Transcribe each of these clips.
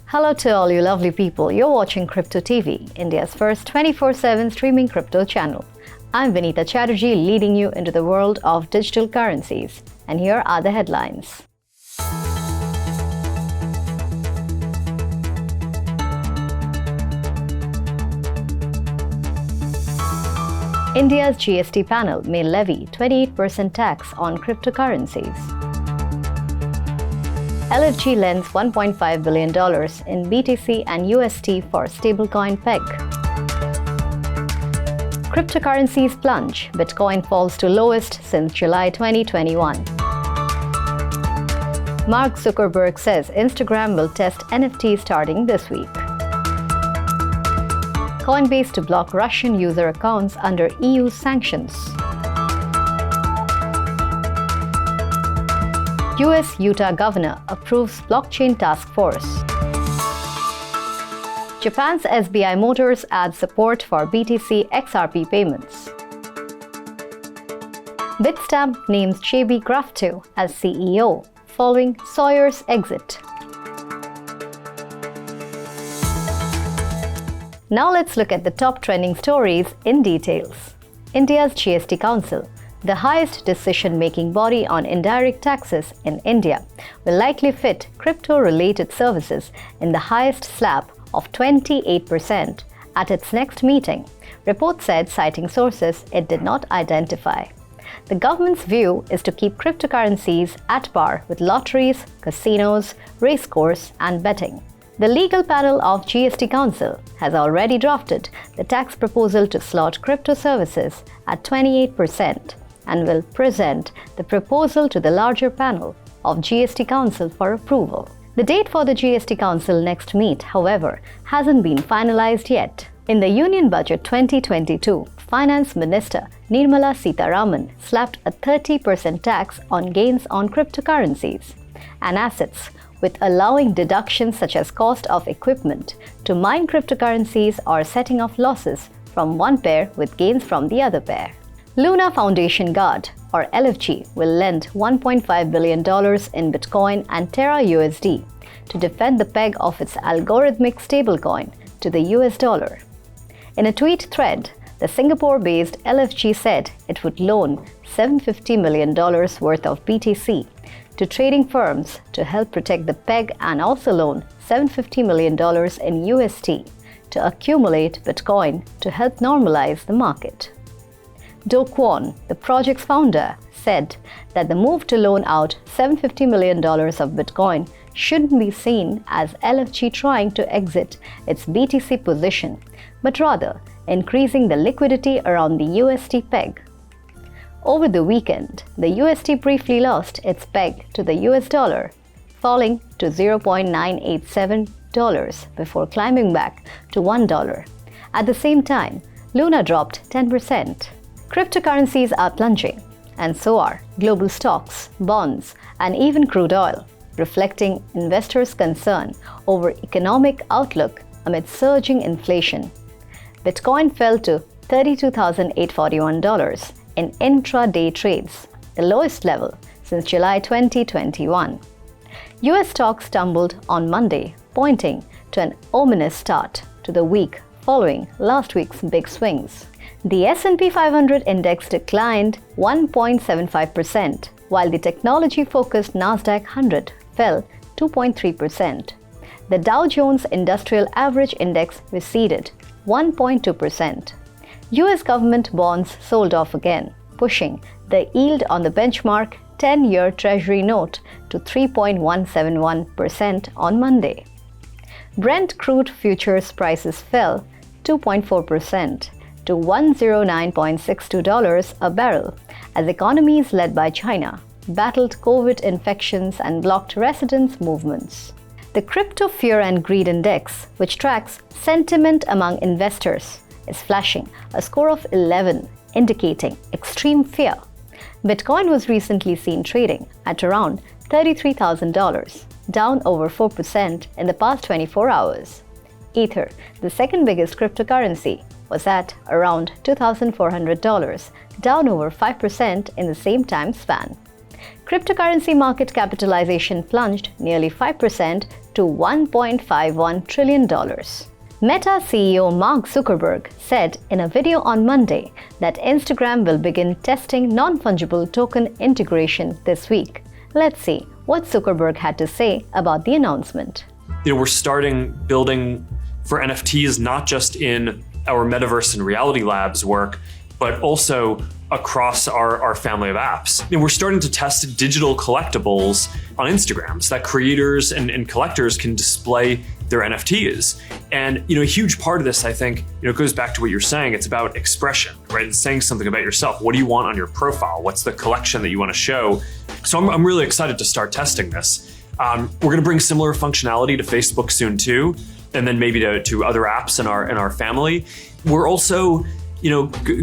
Hello to all you lovely people. You're watching cryptoTV, India's first 24/7 streaming crypto channel. I'm Vinita Chatterjee, leading you into the world of digital currencies. And here are the headlines. India's GST panel may levy 28% tax on cryptocurrencies. LFG lends $1.5 billion in BTC and UST for stablecoin peg. Cryptocurrencies plunge. Bitcoin falls to lowest since July 2021. Mark Zuckerberg says Instagram will test NFT starting this week. Coinbase to block Russian user accounts under EU sanctions. US Utah governor approves blockchain task force. Japan's SBI Motors adds support for BTC XRP payments. Bitstamp names JB Graftieaux as CEO following Sawyer's exit. Now let's look at the top trending stories in details. India's GST Council, the highest decision-making body on indirect taxes in India, will likely fit crypto-related services in the highest slab of 28% at its next meeting, report said, citing sources it did not identify. The government's view is to keep cryptocurrencies at par with lotteries, casinos, racecourse, and betting. The legal panel of GST Council has already drafted the tax proposal to slot crypto services at 28% and will present the proposal to the larger panel of GST Council for approval. The date for the GST Council next meet, however, hasn't been finalized yet. In the Union Budget 2022, Finance Minister Nirmala Sitharaman slapped a 30% tax on gains on cryptocurrencies and assets, with allowing deductions such as cost of equipment to mine cryptocurrencies or setting off losses from one pair with gains from the other pair. Luna Foundation Guard, or LFG, will lend $1.5 billion in Bitcoin and Terra USD to defend the peg of its algorithmic stablecoin to the US dollar. In a tweet thread, the Singapore-based LFG said it would loan $750 million worth of BTC to trading firms to help protect the peg and also loan $750 million in UST to accumulate Bitcoin to help normalize the market. Do Kwon, the project's founder, said that the move to loan out $750 million of Bitcoin shouldn't be seen as LFG trying to exit its BTC position, but rather increasing the liquidity around the UST peg. Over the weekend, the UST briefly lost its peg to the US dollar, falling to $0.987 before climbing back to $1. At the same time, Luna dropped 10%. Cryptocurrencies are plunging, and so are global stocks, bonds, and even crude oil, reflecting investors' concern over economic outlook amid surging inflation. Bitcoin fell to $32,841 in intraday trades, the lowest level since July 2021. US stocks tumbled on Monday, pointing to an ominous start to the week following last week's big swings. The S&P 500 index declined 1.75%, while the technology-focused Nasdaq 100 fell 2.3%. The Dow Jones Industrial Average Index receded 1.2%. US government bonds sold off again, pushing the yield on the benchmark 10-year Treasury note to 3.171% on Monday. Brent crude futures prices fell 2.4% to $109.62 a barrel as economies led by China battled COVID infections and blocked residents' movements. The Crypto Fear and Greed Index, which tracks sentiment among investors, is flashing a score of 11, indicating extreme fear. Bitcoin was recently seen trading at around $33,000, down over 4% in the past 24 hours. Ether, the second biggest cryptocurrency, was at around $2,400, down over 5% in the same time span. Cryptocurrency market capitalization plunged nearly 5% to $1.51 trillion. Meta CEO Mark Zuckerberg said in a video on Monday that Instagram will begin testing non-fungible token integration this week. Let's see what Zuckerberg had to say about the announcement. We're starting building for NFTs not just in our metaverse and reality labs work, but also across our family of apps. We're starting to test digital collectibles on Instagram so that creators and collectors can display their NFTs. And a huge part of this, I think, it goes back to what you're saying. It's about expression, right? It's saying something about yourself. What do you want on your profile? What's the collection that you want to show? So I'm really excited to start testing this. We're going to bring similar functionality to Facebook soon too, and then maybe to other apps in our family. We're also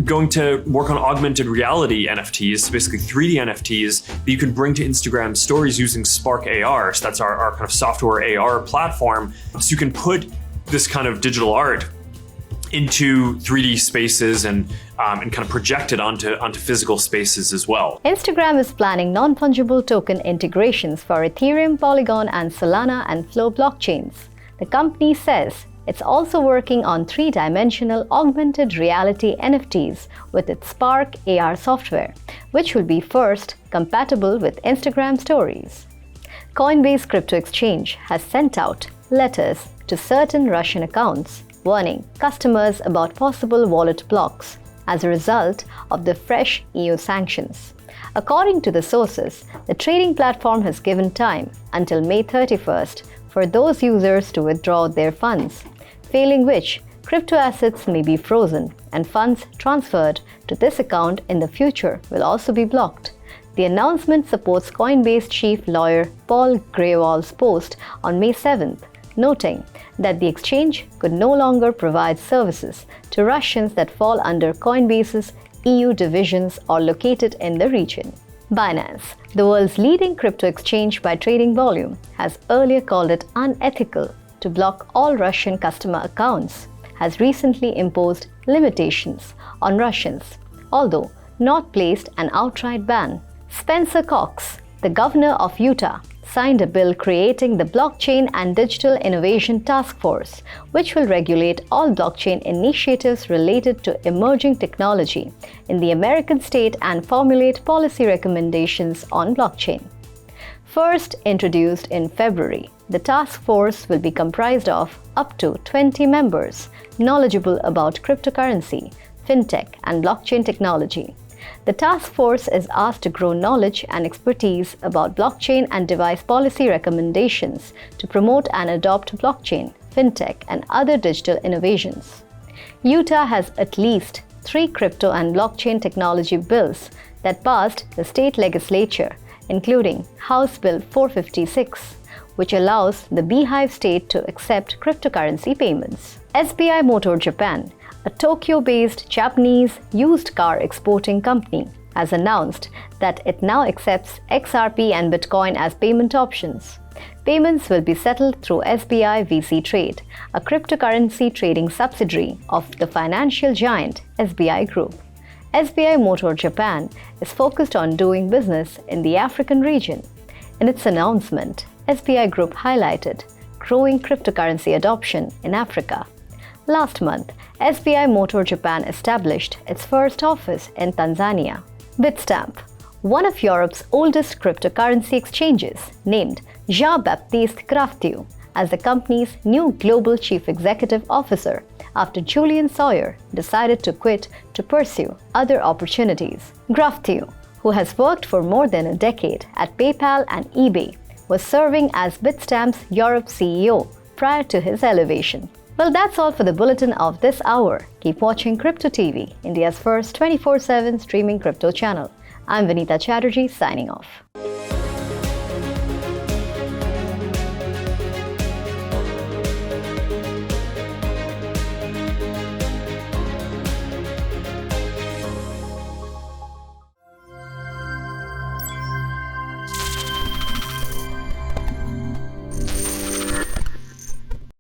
going to work on augmented reality NFTs, so basically 3D NFTs that you can bring to Instagram stories using Spark AR. So that's our kind of software AR platform. So you can put this kind of digital art into 3D spaces and kind of project it onto physical spaces as well. Instagram is planning non-fungible token integrations for Ethereum, Polygon, and Solana and Flow blockchains. The company says it's also working on three-dimensional augmented reality NFTs with its Spark AR software, which will be first compatible with Instagram stories. Coinbase crypto exchange has sent out letters to certain Russian accounts warning customers about possible wallet blocks as a result of the fresh EU sanctions. According to the sources, the trading platform has given time until May 31st for those users to withdraw their funds, failing which crypto assets may be frozen and funds transferred to this account in the future will also be blocked. The announcement supports Coinbase chief lawyer Paul Grewal's post on May 7th, noting that the exchange could no longer provide services to Russians that fall under Coinbase's EU divisions or located in the region. Binance, the world's leading crypto exchange by trading volume, has earlier called it unethical to block all Russian customer accounts, has recently imposed limitations on Russians, although not placed an outright ban. Spencer Cox, the governor of Utah, signed a bill creating the Blockchain and Digital Innovation Task Force, which will regulate all blockchain initiatives related to emerging technology in the American state and formulate policy recommendations on blockchain. First introduced in February, the task force will be comprised of up to 20 members knowledgeable about cryptocurrency, fintech, and blockchain technology. The task force is asked to grow knowledge and expertise about blockchain and devise policy recommendations to promote and adopt blockchain, fintech, and other digital innovations. Utah has at least 3 crypto and blockchain technology bills that passed the state legislature, including House Bill 456, which allows the Beehive state to accept cryptocurrency payments. SBI Motor Japan, a Tokyo-based Japanese used car exporting company, has announced that it now accepts XRP and Bitcoin as payment options. Payments will be settled through SBI VC Trade, a cryptocurrency trading subsidiary of the financial giant SBI Group. SBI Motor Japan is focused on doing business in the African region. In its announcement, SBI Group highlighted growing cryptocurrency adoption in Africa. Last month, SBI Motor Japan established its first office in Tanzania. Bitstamp, one of Europe's oldest cryptocurrency exchanges, named Jean-Baptiste Graftieaux as the company's new global chief executive officer after Julian Sawyer decided to quit to pursue other opportunities. Graftieaux, who has worked for more than a decade at PayPal and eBay, was serving as Bitstamp's Europe CEO prior to his elevation. Well, that's all for the bulletin of this hour. Keep watching cryptoTV, India's first 24/7 streaming crypto channel. I'm Vinita Chatterjee signing off.